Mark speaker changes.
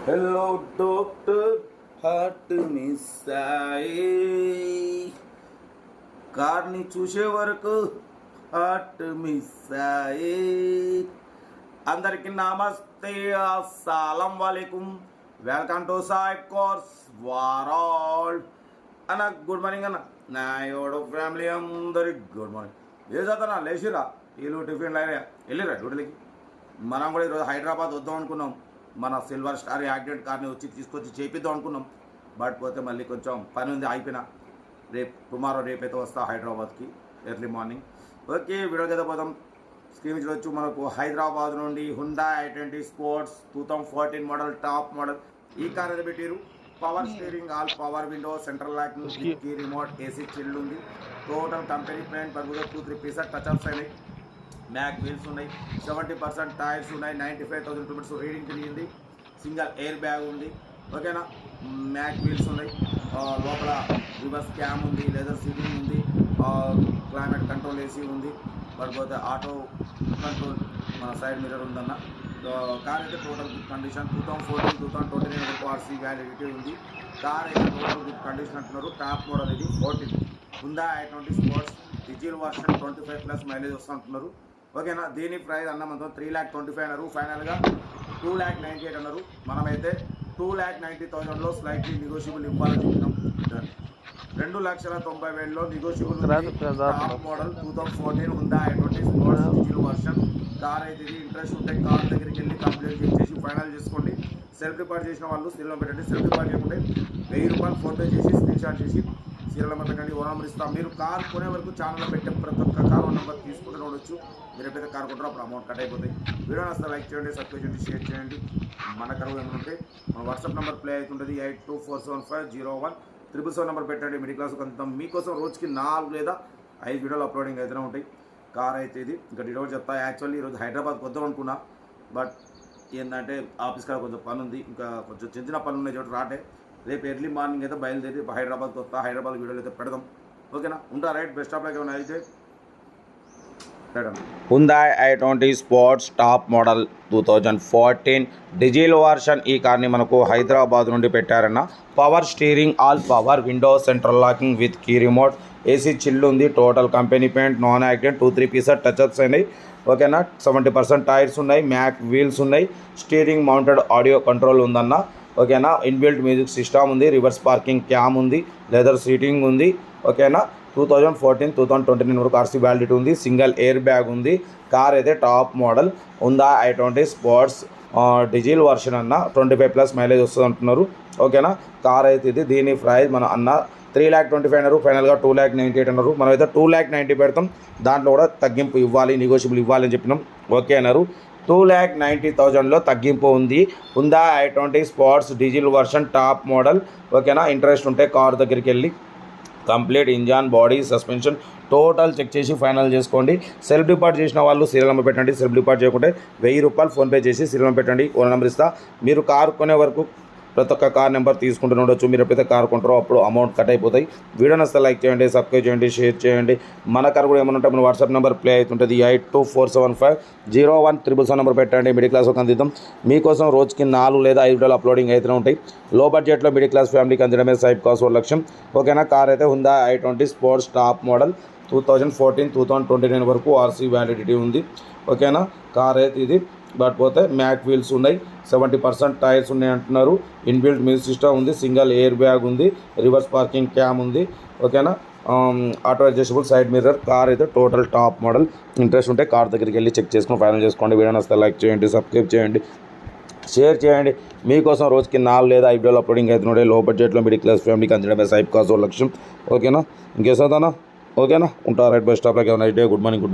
Speaker 1: Hello doctor, heart miss అయ్యి కార్ని చూసే వరకు హార్ట్ మిస్ అయ్యి. అందరికి నమస్తే, అస్సలం వాలేకుం. Welcome to Sai course world. అన్న గుడ్ మార్నింగ్ అన్న. నా యోడు ఫ్యామిలీ అందరికి గుడ్ మార్నింగ్. ఏ చదువుతున్నా లేచిరా, వీళ్ళు టిఫిన్ లైన్ వెళ్ళిరా డ్యూటీలకి. మనం కూడా ఈరోజు హైదరాబాద్ వద్దాం అనుకున్నాం. మన సిల్వర్ స్టార్ యాక్సిడెంట్ కార్ని తీసుకొచ్చి చేపిద్దాం అనుకున్నాం. బట్ పోతే మళ్ళీ కొంచెం పని ఉంది, అయిపోయినా రేపైతే వస్తా హైదరాబాద్కి ఎర్లీ మార్నింగ్. ఓకే, వీడియోకి అయితే పోదాం. స్క్రీన్ చూడొచ్చు, మనకు హైదరాబాద్ నుండి Hyundai i20 sports 2014 model, top model. ఈ కార్ అయితే పెట్టారు. Power steering, all power window, central locking, key remote, AC chilled ఉంది. టోటల్ కంపెనీ పెయింట్ పర్పుగా 2-3 పీసెస్ టచ్ అప్స్ అయినాయి. మ్యాక్ వీల్స్ ఉన్నాయి, 70% టైర్స్ ఉన్నాయి, 95,000 కిలోమీటర్స్ రీడింగ్ తిరిగింది. సింగల్ ఎయిర్ బ్యాగ్ ఉంది. ఓకేనా, మ్యాక్ వీల్స్ ఉన్నాయి. లోపల రివర్స్ క్యామ్ ఉంది, లెదర్ సీటింగ్ ఉంది, క్లైమేట్ కంట్రోల్ ఏసీ ఉంది. పడిపోతే ఆటో కంట్రోల్, మన సైడ్ మిర్రర్ ఉందన్న. కార్ అయితే టోటల్ గుడ్ కండిషన్. 2014-2029 వరకు ఆర్సీ వ్యాలిడిటీ ఉంది. కార్ అయితే టోటల్ గుడ్ కండిషన్ అంటున్నారు. టాప్ మోడల్ ఇది 14 Hyundai i20 sports diesel version 25+ mileage వస్తుంటున్నారు. ఓకేనా, దీని ప్రైస్ అన్న మొత్తం 3,25,000 అన్నారు. ఫైనల్గా 2,98,000 అన్నారు. మనమైతే 2,90,000లో స్లైట్లీ నెగోషియబుల్ ఇవ్వాలని చెప్పినాం. 2,90,000లో negotiable. Top model 2014 Hyundai i20 sports diesel version car అయితే ఇది. ఇంట్రెస్ట్ ఉంటే కార్ దగ్గరికి వెళ్ళి కంప్లీట్ చేసి ఫైనల్ చేసుకోండి. సెల్ఫ్ రికార్డ్ చేసిన వాళ్ళు సీరియల్ పెట్టండి. సెల్ఫ్ రికార్డ్ చేయకుంటే 1,000 రూపాయలు ఫోన్పే చేసి స్క్రీన్ షాట్ చేసి సీరియల్ నెంబర్ పెట్టండి. ఓ నెంబర్ ఇస్తాం. మీరు కార్ కొనే వరకు ఛానల్లో పెట్టే ప్రతి ఒక్క కార్ ఓ నెంబర్ తీసుకుంటే చూడొచ్చు. మీరు ఎప్పుడైతే కార్ కొంటారో అప్పుడు అమౌంట్ కట్ అయిపోతాయి. వీడియో నచ్చితే లైక్ చేయండి, సబ్స్క్రైబ్ చేయండి, షేర్ చేయండి. మన కరువు ఏమంటే మన వాట్సాప్ నెంబర్ ప్లే అవుతుంటుంది 8247501777 నెంబర్ పెట్టండి. మిడిల్ క్లాస్ కొంత మీకోసం రోజుకి 4 లేదా 5 వీడియోలు అప్లోడింగ్ అయితేనే ఉంటాయి. కార్ అయితే ఇది. ఇంకా డీటెయిల్ చెప్తా. యాక్చువల్లీ ఈరోజు హైదరాబాద్కి వద్దాం అనుకున్నా, బట్ ఏంటంటే ఆఫీస్ కాడ కొంచెం పని ఉంది, ఇంకా కొంచెం చిన్న పనులు ఉన్నాయి చోటు రాటే. రేపు ఎర్లీ మార్నింగ్ అయితే బయలుదేరి హైదరాబాద్కి వస్తా. హైదరాబాద్ వీడియోలు అయితే పెడదాం. ఓకేనా, ఉంటా రైట్. Best of luck. ఏమైనా అయితే Hyundai i20 sports top model 2014 diesel version. ఈ కార్ని మనకు హైదరాబాద్ నుండి పెట్టారన్న. Power steering, all power window, central locking with key remote, AC chilled ఉంది. Total company paint, non accident, 2-3 pieces touch ups అయినాయి. ఓకేనా, 70% టైర్స్ ఉన్నాయి, మ్యాక్ వీల్స్ ఉన్నాయి, స్టీరింగ్ మౌంటెడ్ ఆడియో కంట్రోల్ ఉందన్న. ఓకేనా, ఇన్బిల్ట్ మ్యూజిక్ సిస్టమ్ ఉంది, రివర్స్ పార్కింగ్ క్యామ్ ఉంది, leather seating ఉంది. ఓకేనా, 2014-2029 వరకు ఆర్సీ వ్యాలిడిటీ ఉంది. సింగిల్ ఎయిర్ బ్యాగ్ ఉంది. కార్ అయితే top model Hyundai i20 sports diesel version అన్న. 25+ మైలేజ్ వస్తుంది అంటున్నారు. ఓకేనా, కార్ అయితే ఇది. దీని ప్రైస్ మన అన్న 3,25,000 అన్నారు. ఫైనల్గా 2,98,000 అన్నారు. మనమైతే 2,90,000 పెడతాం. దాంట్లో కూడా తగ్గింపు ఇవ్వాలి, నెగోషియబుల్ ఇవ్వాలి అని చెప్పినాం. ఓకే అన్నారు. 2,90,000లో తగ్గింపు ఉంది. Hyundai i20 sports diesel version top model. ఓకేనా, ఇంట్రెస్ట్ ఉంటే కార్ దగ్గరికి వెళ్ళి complete engine, body, suspension total check చేసి ఫైనల్ చేసుకోండి. సెల్ఫ్ డిపార్ట్ చేసిన వాళ్ళు సీరియల్ నెంబర్ పెట్టండి. సెల్ఫ్ డిపార్ట్ చేయకుంటే 1,000 రూపాయలు ఫోన్పే చేసి సీరియల్ నెంబర్ పెట్టండి. ఓ నెంబర్ ఇస్తా. మీరు కార్ కొనే వరకు ప్రతి ఒక్క కార్ నెంబర్ తీసుకుంటూ ఉండొచ్చు. మీరు ఎప్పుడైతే కార్ కొంటారో అప్పుడు అమౌంట్ కట్ అయిపోతాయి. వీడియో నచ్చితే లైక్ చేయండి, సబ్స్క్రైబ్ చేయండి, షేర్ చేయండి. మన కార్ కూడా ఏమన్నా మన వాట్సాప్ నెంబర్ ప్లే అవుతుంటుంది 8247501777 నెంబర్ పెట్టండి. మిడిల్ క్లాస్ ఒక అందిద్దాం. మీకోసం రోజుకి 4 లేదా 5 వీడియోలు అప్లోడింగ్ అయితే ఉంటాయి. లో బడ్జెట్లో మిడిల్ క్లాస్ ఫ్యామిలీకి అందడమే సాయి కోర్స్ లక్ష్యం. ఓకేనా, కార్ అయితే Hyundai i20 sports top model 2014-2029 వరకు ఆర్సీ వ్యాలిడిటీ ఉంది. ఓకేనా, కార్ అయితే ఇది. బట్ పోతే మ్యాక్ వీల్స్ ఉన్నాయి, 70% టైర్స్ ఉన్నాయి అంటున్నారు. ఇన్బిల్ట్ మ్యూజిక్ సిస్టమ్ ఉంది, సింగిల్ ఎయిర్ బ్యాగ్ ఉంది, రివర్స్ పార్కింగ్ క్యామ్ ఉంది. ఓకేనా, auto adjustable side mirror. Car అయితే టోటల్ టాప్ మోడల్. ఇంట్రెస్ట్ ఉంటే కార్ దగ్గరికి వెళ్ళి చెక్ చేసుకుని ఫైనల్ చేసుకోండి. వీడియో నచ్చితే లైక్ చేయండి, సబ్స్క్రైబ్ చేయండి, షేర్ చేయండి. మీకోసం రోజుకి 4 లేదా 5 వీడియోలు అప్లోడింగ్ అవుతున్నాయి. లో బడ్జెట్లో మిడిల్ క్లాస్ ఫ్యామిలీకి అందడమే సాయి కోర్స్ లక్ష్యం. ఓకేనా, ఇంకేసోదానా. ఓకేనా, ఉంటా right. Best of luck. Night day. Good morning.